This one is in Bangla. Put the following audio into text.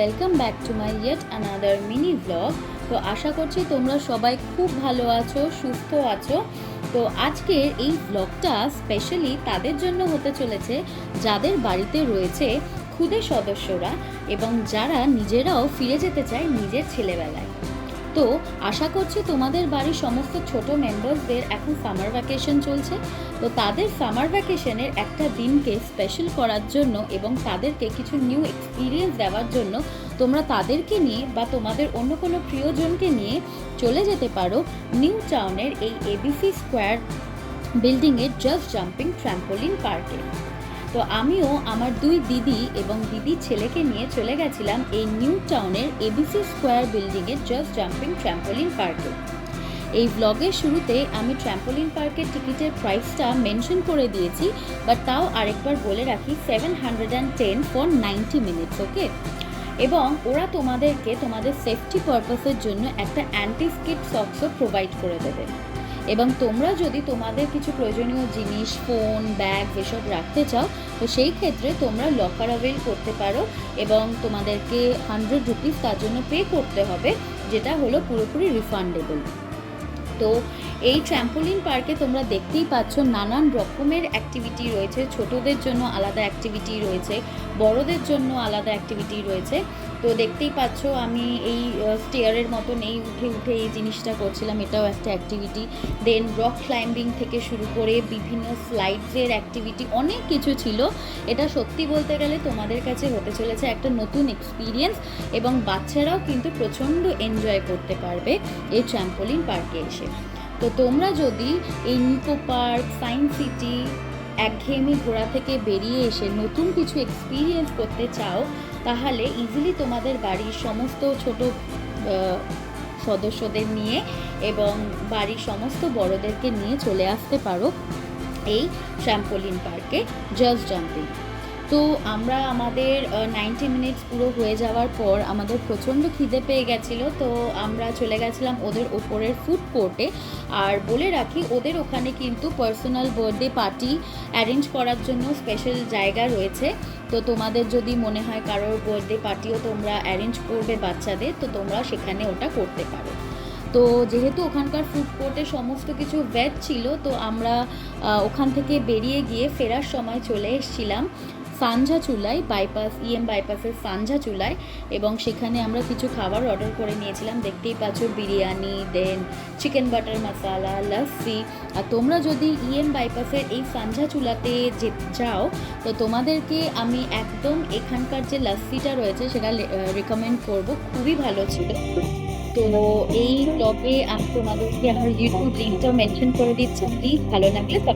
Welcome back to my yet another mini blog. তো আশা করছি তোমরা সবাই খুব ভালো আছো, সুস্থ আছো। তো আজকের এই ব্লগটা স্পেশালি তাদের জন্য হতে চলেছে যাদের বাড়িতে রয়েছে ক্ষুদে সদস্যরা এবং যারা নিজেরাও ফিরে যেতে চায় নিজের ছেলেবেলায়। তো আশা করছি তোমাদের বাড়ির সমস্ত ছোট মেম্বার্সদের এখন সামার ভ্যাকেশন চলছে। তো তাদের সামার ভ্যাকেশনের একটা দিনকে স্পেশাল করার জন্য এবং তাদেরকে কিছু নিউ এক্সপিরিয়েন্স দেওয়ার জন্য তোমরা তাদেরকে নিয়ে বা তোমাদের অন্য কোনো প্রিয়জনকে নিয়ে চলে যেতে পারো নিউ টাউনের এই এবিসি স্কোয়ার বিল্ডিংয়ের জাস্ট জাম্পিং ট্র্যাম্পোলিন পার্কে। তো আমিও আমার দুই দিদি এবং দিদির ছেলেকে নিয়ে চলে গেছিলাম এই নিউ টাউনের এবিসি স্কোয়ার বিল্ডিংয়ের জাস্ট জাম্পিং ট্র্যাম্পোলিন পার্কে। এই ব্লগের শুরুতে আমি ট্র্যাম্পোলিন পার্কের টিকিটের প্রাইসটা মেনশন করে দিয়েছি, বাট তাও আরেকবার বলে রাখি 710 ফর 90 মিনিটস, ওকে। এবং ওরা তোমাদেরকে তোমাদের সেফটি পারপাসের জন্য একটা অ্যান্টি স্কিড সক্সও প্রোভাইড করে দেবে। এবং তোমরা যদি তোমাদের কিছু প্রয়োজনীয় জিনিস, ফোন, ব্যাগ এসব রাখতে চাও, তো সেই ক্ষেত্রে তোমরা লকার অ্যাভেল করতে পারো এবং তোমাদেরকে 100 রুপিস তার জন্য পে করতে হবে, যেটা হলো পুরোপুরি রিফান্ডেবল। তো এই ট্র্যাম্পোলিন পার্কে তোমরা দেখতেই পাচ্ছ নানান রকমের অ্যাক্টিভিটি রয়েছে। ছোটদের জন্য আলাদা অ্যাক্টিভিটি রয়েছে, বড়দের জন্য আলাদা অ্যাক্টিভিটি রয়েছে। তো দেখতেই পাচ্ছ আমি এই স্টেয়ারের মতন এই উঠে উঠে এই জিনিসটা করছিলাম, এটাও একটা অ্যাক্টিভিটি। দেন রক ক্লাইম্বিং থেকে শুরু করে বিভিন্ন স্লাইডসের অ্যাক্টিভিটি অনেক কিছু ছিল। এটা সত্যি বলতে গেলে তোমাদের কাছে হতে চলেছে একটা নতুন এক্সপিরিয়েন্স এবং বাচ্চারাও কিন্তু প্রচণ্ড এনজয় করতে পারবে এই ট্র্যাম্পোলিন পার্কে এসে। তো তোমরা যদি এই নিকো পার্ক, সায়েন্স সিটি, একঘেয়েমি ঘোরা থেকে বেরিয়ে এসে নতুন কিছু এক্সপিরিয়েন্স করতে চাও, তাহলে ইজিলি তোমাদের বাড়ির সমস্ত ছোট সদস্যদের নিয়ে এবং বাড়ির সমস্ত বড়দেরকে নিয়ে চলে আসতে পারো এই ট্র্যাম্পোলিন পার্কে জাস্ট জাম্পিং। তো আমরা আমাদের 90 মিনিটস পুরো হয়ে যাওয়ার পর আমাদের প্রচণ্ড খিদে পেয়ে গেছিলো। তো আমরা চলে গেছিলাম ওদের ওপরের ফুড কোর্টে। আর বলে রাখি ওদের ওখানে কিন্তু পার্সোনাল বার্থডে পার্টি অ্যারেঞ্জ করার জন্য স্পেশাল জায়গা রয়েছে। তো তোমাদের যদি মনে হয় কারোর বার্থডে পার্টিও তোমরা অ্যারেঞ্জ করবে বাচ্চাদের, তো তোমরা সেখানে ওটা করতে পারো। তো যেহেতু ওখানকার ফুড কোর্টে সমস্ত কিছু ভেজ ছিল, তো আমরা ওখান থেকে বেরিয়ে গিয়ে ফেরার সময় চলে এসেছিলাম সানঝা চুলায়, বাইপাসের সানঝা চুলায়। এবং সেখানে আমরা কিছু খাবার অর্ডার করে নিয়েছিলাম। দেখতেই পাচ্ছ বিরিয়ানি, দেন চিকেন বাটার মশালা, লস্যি। আর তোমরা যদি বাইপাসের এই সানঝা চুলাতে যাও, তো তোমাদেরকে আমি একদম এখানকার যে লস্যিটা রয়েছে সেটা রেকমেন্ড করব, খুবই ভালো ছিল। তো এই ব্লগে আমি তোমাদেরকে আমার ইউটিউব লিঙ্কটাও মেনশন করে দিচ্ছি, প্লিজ ভালো লাগলে